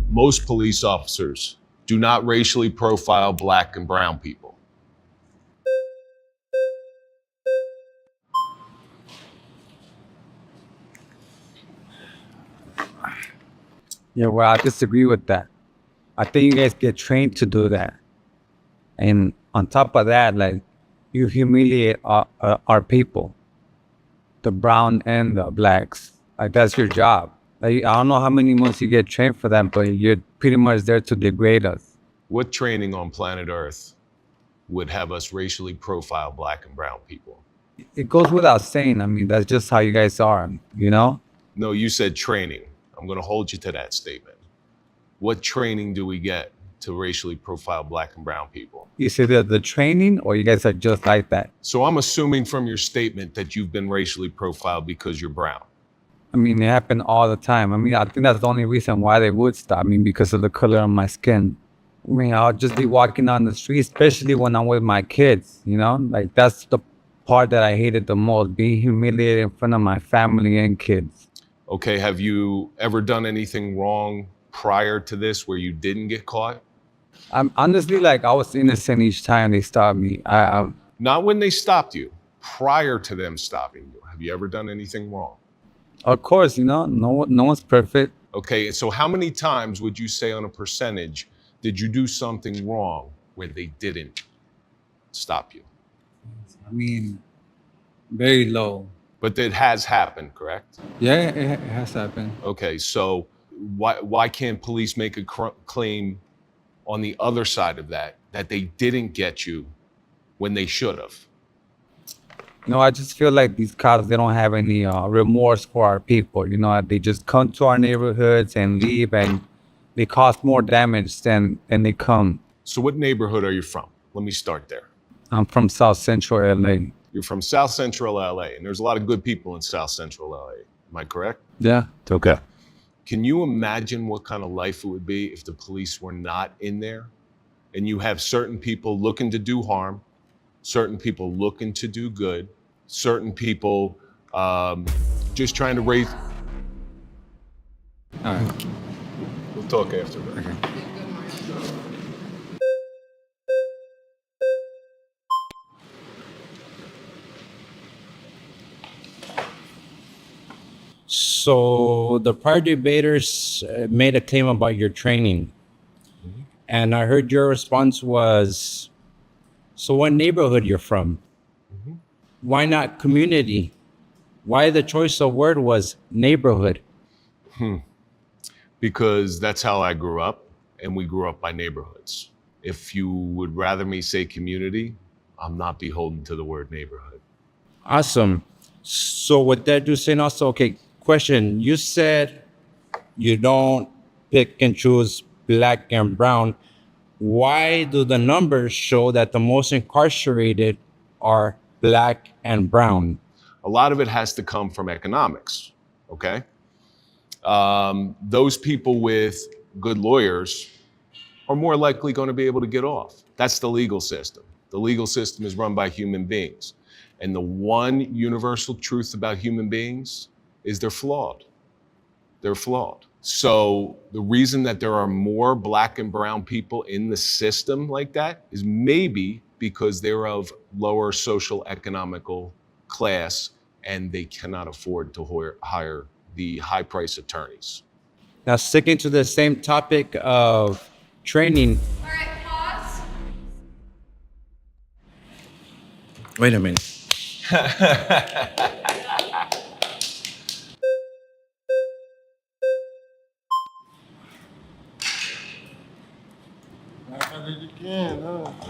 Most police officers do not racially profile black and brown people. Yeah, well, I disagree with that. I think you guys get trained to do that. And on top of that, like, you humiliate our people, the brown and the blacks. Like, that's your job. Like, I don't know how many months you get trained for that, but you're pretty much there to degrade us. What training on planet Earth would have us racially profile black and brown people? It goes without saying. I mean, that's just how you guys are, you know? No, you said training. I'm going to hold you to that statement. What training do we get to racially profile black and brown people? You say that the training, or you guys are just like that? So I'm assuming from your statement that you've been racially profiled because you're brown. I mean, it happened all the time. I mean, I think that's the only reason why they would stop me, because of the color of my skin. I mean, I'll just be walking down the street, especially when I'm with my kids, you know? Like, that's the part that I hated the most, being humiliated in front of my family and kids. Okay, have you ever done anything wrong prior to this where you didn't get caught? I'm honestly, like, I was innocent each time they stopped me. Not when they stopped you, prior to them stopping you. Have you ever done anything wrong? Of course, you know, no one's perfect. Okay, so how many times would you say on a percentage did you do something wrong where they didn't stop you? I mean, very low. But it has happened, correct? Yeah, it has happened. Okay, so why can't police make a claim on the other side of that they didn't get you when they should have? No, I just feel like these cops, they don't have any remorse for our people. You know, they just come to our neighborhoods and leave, and they cause more damage than they come. So what neighborhood are you from? Let me start there. I'm from South Central LA. You're from South Central LA, and there's a lot of good people in South Central LA. Am I correct? Yeah. Okay. Can you imagine what kind of life it would be if the police were not in there? And you have certain people looking to do harm, certain people looking to do good, certain people just trying to raise. All right. We'll talk after that. Okay. So the prior debaters made a claim about your training. Mm-hmm. And I heard your response was, so what neighborhood you're from? Mm-hmm. Why not community? Why the choice of word was neighborhood? Because that's how I grew up, and we grew up by neighborhoods. If you would rather me say community, I'm not beholden to the word neighborhood. Awesome. So with that, you're saying also, okay, question, you said you don't pick and choose black and brown. Why do the numbers show that the most incarcerated are black and brown? A lot of it has to come from economics, okay? Those people with good lawyers are more likely going to be able to get off. That's the legal system. The legal system is run by human beings. And the one universal truth about human beings is they're flawed. They're flawed. So the reason that there are more black and brown people in the system like that is maybe because they're of lower social economical class and they cannot afford to hire the high price attorneys. Now, sticking to the same topic of training. All right, pause. Wait a minute.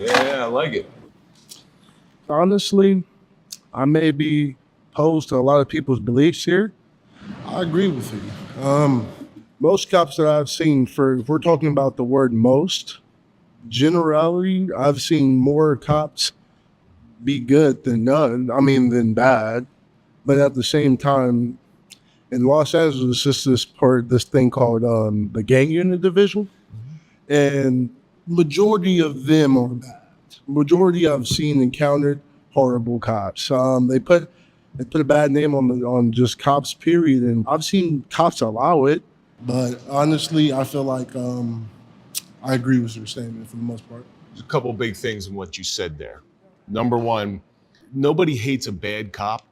Yeah, I like it. Honestly, I may be opposed to a lot of people's beliefs here. I agree with you. Most cops that I've seen, if we're talking about the word most, generality, I've seen more cops be good than than bad. But at the same time, in Los Angeles, it's this thing called the gang unit division. And majority of them are bad. Majority I've seen encountered horrible cops. They put They put a bad name on just cops, period. And I've seen cops allow it, but honestly, I feel like I agree with your statement for the most part. There's a couple big things in what you said there. Number one, nobody hates a bad cop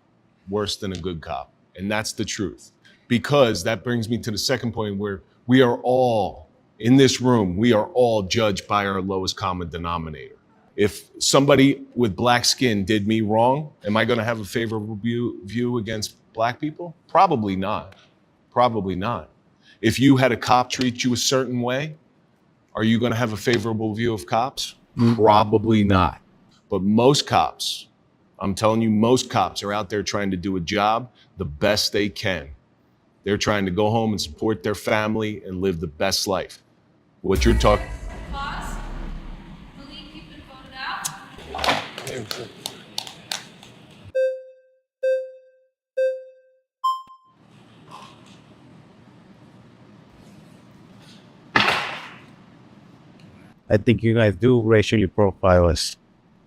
worse than a good cop. And that's the truth. Because that brings me to the second point where we are all, in this room, we are all judged by our lowest common denominator. If somebody with black skin did me wrong, am I going to have a favorable view against black people? Probably not. Probably not. If you had a cop treat you a certain way, are you going to have a favorable view of cops? Probably not. But most cops, I'm telling you, most cops are out there trying to do a job the best they can. They're trying to go home and support their family and live the best life. What you're talking... Pause. Believe you've been voted out. I think you guys do racially profile us.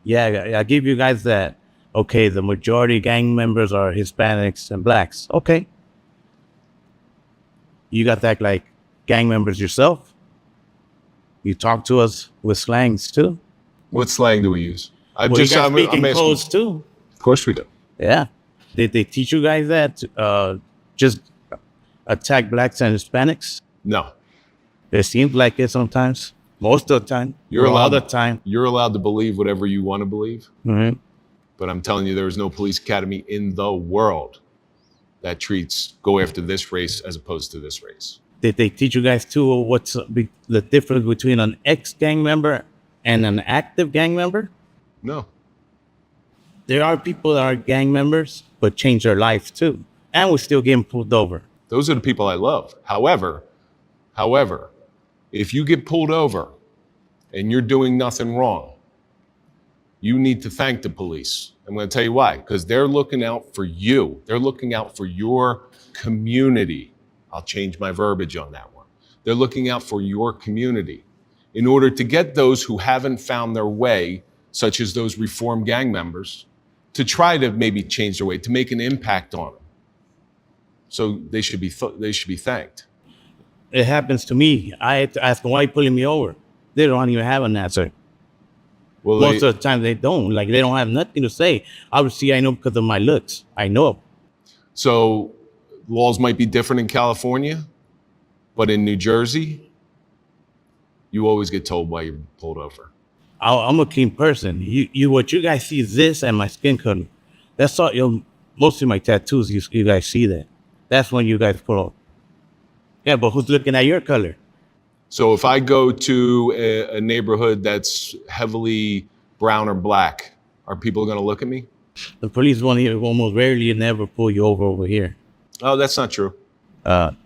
Yeah, I give you guys that. Okay, the majority gang members are Hispanics and blacks. Okay. You got that like gang members yourself? You talk to us with slangs too? What slang do we use? You guys speak in codes too? Of course we do. Yeah. Did they teach you guys that? Just attack blacks and Hispanics? No. It seems like it sometimes. Most of the time. You're allowed all the time. You're allowed to believe whatever you want to believe. Mm-hmm. But I'm telling you, there is no police academy in the world that go after this race as opposed to this race. Did they teach you guys too what's the difference between an ex-gang member and an active gang member? No. There are people that are gang members but change their life too. And we're still getting pulled over. Those are the people I love. However, if you get pulled over and you're doing nothing wrong, you need to thank the police. I'm going to tell you why. Because they're looking out for you. They're looking out for your community. I'll change my verbiage on that one. They're looking out for your community in order to get those who haven't found their way, such as those reformed gang members, to try to maybe change their way, to make an impact on them. So they should be thanked. It happens to me. I had to ask them, why are you pulling me over? They don't even have an answer. Well, Most of the time they don't. Like, they don't have nothing to say. Obviously, I know because of my looks. I know. So laws might be different in California, but in New Jersey, you always get told why you're pulled over. I'm a clean person. What you guys see is this and my skin color. That's all. Most of my tattoos, you guys see that. That's when you guys pull up. Yeah, but who's looking at your color? So if I go to a neighborhood that's heavily brown or black, are people going to look at me? The police won't even almost rarely never pull you over here. Oh, that's not true.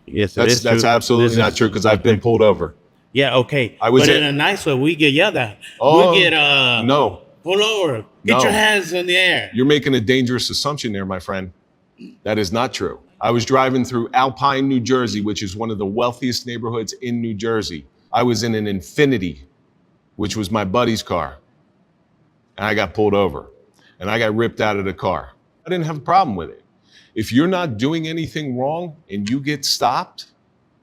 Yes, That's absolutely not true because I've been pulled over. Yeah, okay. But in a nice way, we get yelled at. Oh, we get no. Pull over. Get No. your hands in the air. You're making a dangerous assumption there, my friend. That is not true. I was driving through Alpine, New Jersey, which is one of the wealthiest neighborhoods in New Jersey. I was in an Infinity, which was my buddy's car. And I got pulled over. And I got ripped out of the car. I didn't have a problem with it. If you're not doing anything wrong and you get stopped,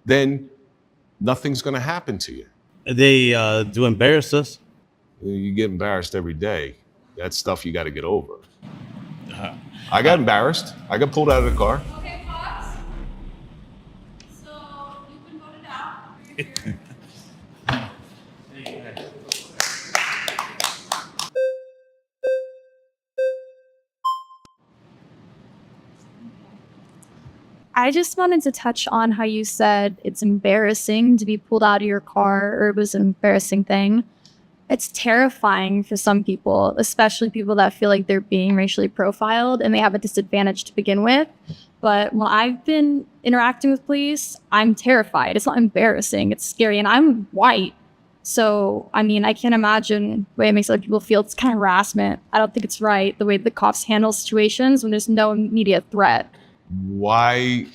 then nothing's going to happen to you. They do embarrass us. You get embarrassed every day. That's stuff you got to get over. I got embarrassed. I got pulled out of the car. Okay, pause. So you've been voted out. You're here. I just wanted to touch on how you said it's embarrassing to be pulled out of your car, or it was an embarrassing thing. It's terrifying for some people, especially people that feel like they're being racially profiled and they have a disadvantage to begin with. But when I've been interacting with police, I'm terrified. It's not embarrassing. It's scary. And I'm white. So, I mean, I can't imagine the way it makes other people feel. It's kind of harassment. I don't think it's right the way the cops handle situations when there's no immediate threat. Why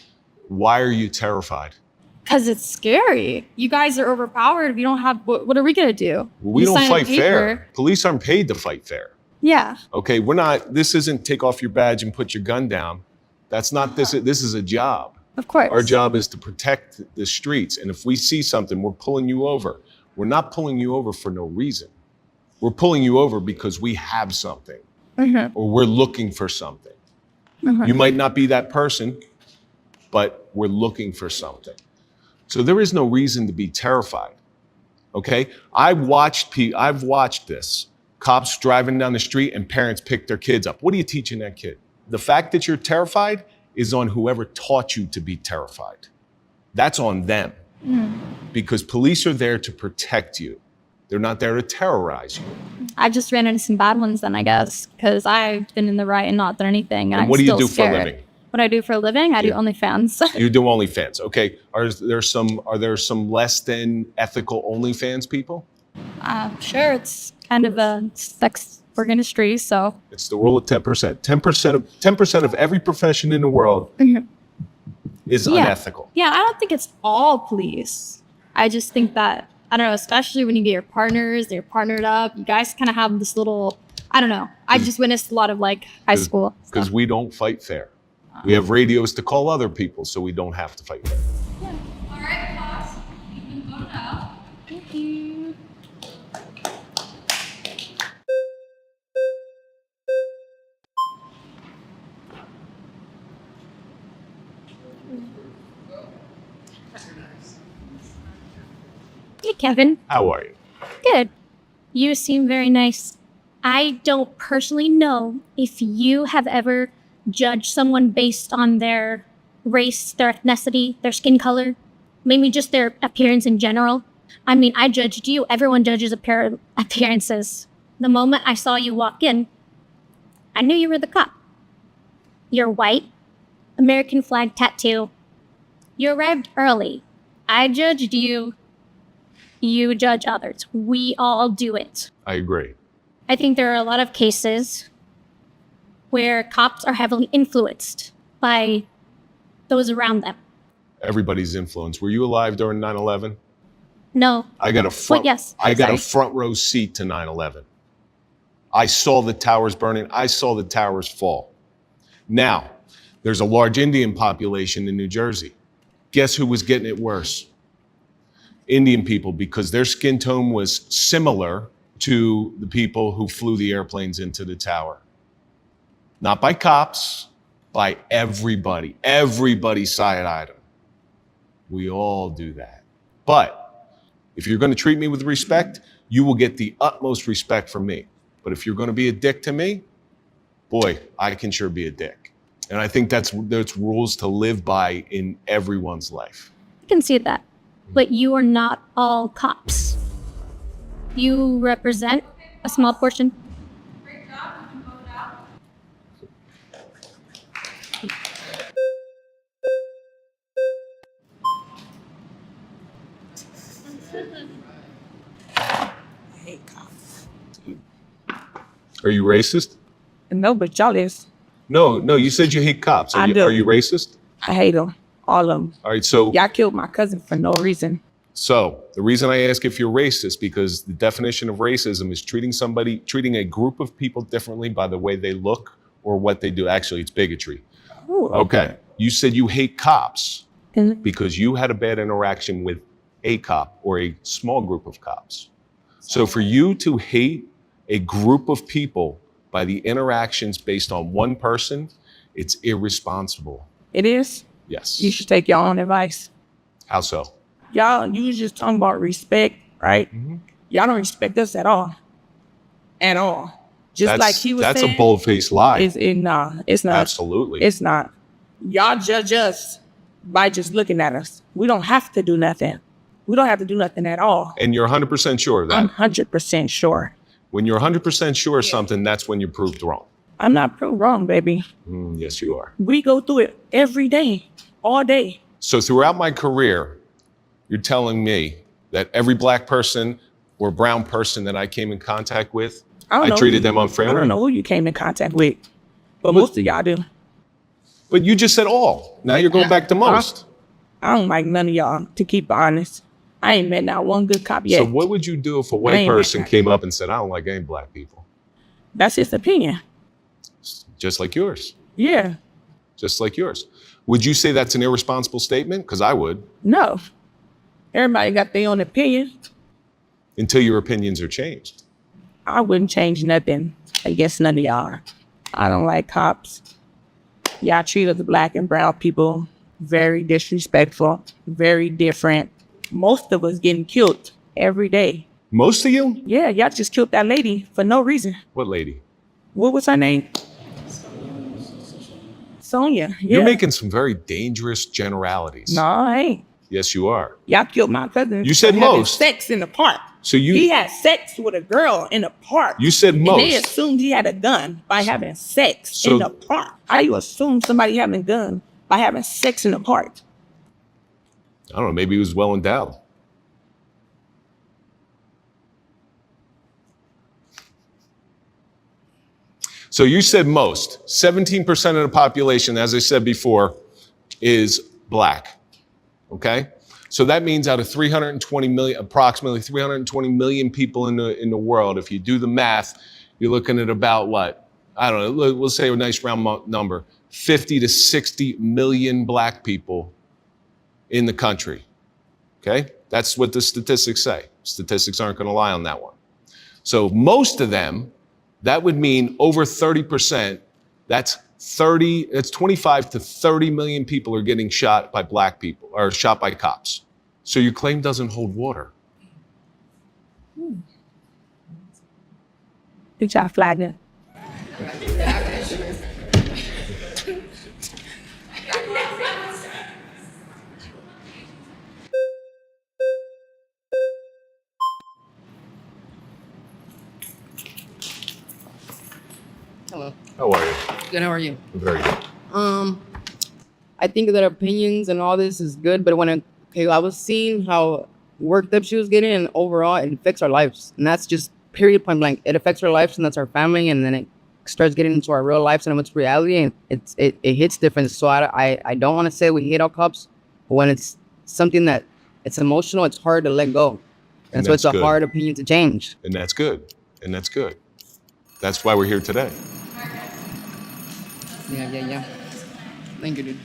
are you terrified? Because it's scary. You guys are overpowered. If you don't have, what are we going to do? We don't fight fair. Police aren't paid to fight fair. Yeah. Okay, this isn't take off your badge and put your gun down. That's not this. This is a job. Of course. Our job is to protect the streets. And if we see something, we're pulling you over. We're not pulling you over for no reason. We're pulling you over because we have something or we're looking for something. You might not be that person, but we're looking for something. So there is no reason to be terrified. Okay, I've watched this. Cops driving down the street and parents pick their kids up. What are you teaching that kid? The fact that you're terrified is on whoever taught you to be terrified. That's on them. Because police are there to protect you. They're not there to terrorize you. I just ran into some bad ones then, I guess, because I've been in the right and not done anything. And what I'm do you still do scared. for a living? What I do for a living? I do OnlyFans. You do OnlyFans. Okay. Are there some less than ethical OnlyFans people? Sure, it's kind of a sex work industry, so. It's the rule of 10%. 10% of every profession in the world is unethical. Yeah, I don't think it's all police. I just think that, I don't know, especially when you get your partners, they're partnered up, you guys kind of have this little, I don't know. I just witnessed a lot of like high school. Because we don't fight fair. We have radios to call other people so we don't have to fight fair. All right, class. You've been voted out. Thank you. Hey, Kevin. How are you? Good. You seem very nice. I don't personally know if you have ever judged someone based on their race, their ethnicity, their skin color, maybe just their appearance in general. I mean, I judged you. Everyone judges appearances. The moment I saw you walk in, I knew you were the cop. You're white, American flag tattoo. You arrived early. I judged you. You judge others. We all do it. I agree. I think there are a lot of cases where cops are heavily influenced by those around them. Everybody's influence. Were you alive during 9/11? No. I got a front. yes. I got a Sorry. front row seat to 9/11. I saw the towers burning. I saw the towers fall. Now, there's a large Indian population in New Jersey. Guess who was getting it worse? Indian people, because their skin tone was similar to the people who flew the airplanes into the tower. Not by cops, by everybody. Everybody side-eyed them. We all do that. But if you're going to treat me with respect, you will get the utmost respect from me. But if you're going to be a dick to me, boy, I can sure be a dick. And I think that's rules to live by in everyone's life. I can see that. But you are not all cops. You represent a small portion. Great job. You've been voted out. Are you racist? No, but y'all is. No, you said you hate cops. I do. Are you racist? I hate them. All of them. All right, so Y'all killed my cousin for no reason. the reason I ask if you're racist, because the definition of racism is treating a group of people differently by the way they look or what they do. Actually, it's bigotry. Ooh, Okay. You said you hate cops Mhm. because you had a bad interaction with a cop or a small group of cops. So for you to hate a group of people by the interactions based on one person, it's irresponsible. It is. Yes. You should take your own advice. How so? Y'all, you was just talking about respect, right? Mhm. Y'all don't respect us at all. At all. Just like he was That's saying. a bold-faced lie. Nah, it's not. Absolutely. It's not. Y'all judge us by just looking at us. We don't have to do nothing. We don't have to do nothing at all. And you're 100% sure of that. I'm 100% sure. When you're 100% sure of something, that's when you're proved wrong. I'm not proved wrong, baby. Yes, you are. We go through it every day, all day. So throughout my career, you're telling me that every black person or brown person that I came in contact with, I know treated who- them unfairly? I don't know who you came in contact with, but most of y'all do. But you just said all. Now you're going back to most. I don't like none of y'all, to keep honest. I ain't met not one good cop yet. So what would you do if a I white ain't person mad. came up and said, I don't like any black people? That's his opinion. Just like yours. Yeah. Just like yours. Would you say that's an irresponsible statement? Because I would. No. Everybody got their own opinion. Until your opinions are changed. I wouldn't change nothing against none of y'all. I don't like cops. Y'all treat us black and brown people very disrespectful, very different. Most of us getting killed every day. Most of you? Yeah, y'all just killed that lady for no reason. What lady? What was her name? Sonia. Yeah. You're making some very dangerous generalities. No, I ain't. Yes, you are. Y'all killed my cousin. You said for having most. sex in the park. So He had sex with a girl in the park. You said most. And they assumed he had a gun by having sex So- in the park. How do you assume somebody having a gun by having sex in the park? I don't know, maybe he was well endowed. So you said most. 17% of the population, as I said before, is black. Okay? So that means out of 320 million, approximately 320 million people in the world, if you do the math, you're looking at about what? I don't know, we'll say a nice round number, 50 to 60 million black people in the country. Okay? That's what the statistics say. Statistics aren't going to lie on that one. So most of them, that would mean over 30%, that's 25 to 30 million people are getting shot by black people, or shot by cops. So your claim doesn't hold water. Did y'all flag it? Hello. How are you? Good. How are you? Very good. I think that opinions and all this is good, but I was seeing how worked up she was getting, and overall it affects our lives, and that's just period point blank. It affects our lives, and that's our family, and then it starts getting into our real lives and what's reality, and it hits different. So I don't want to say we hate all cops, but when it's something that it's emotional, it's hard to let go, and so it's a good. hard opinion to change. And that's good. And that's good. That's why we're here today. Yeah. Thank you, dude.